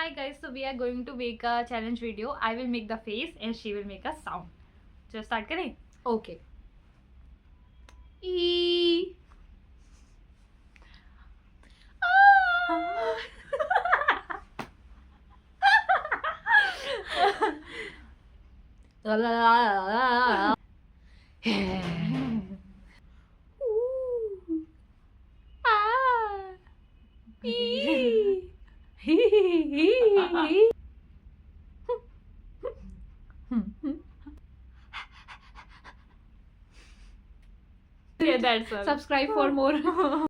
Hi guys, so we are going to make a challenge video. I will make the face and she will make a sound. So start करें? Okay. E. Yeah, that's all. Subscribe for more.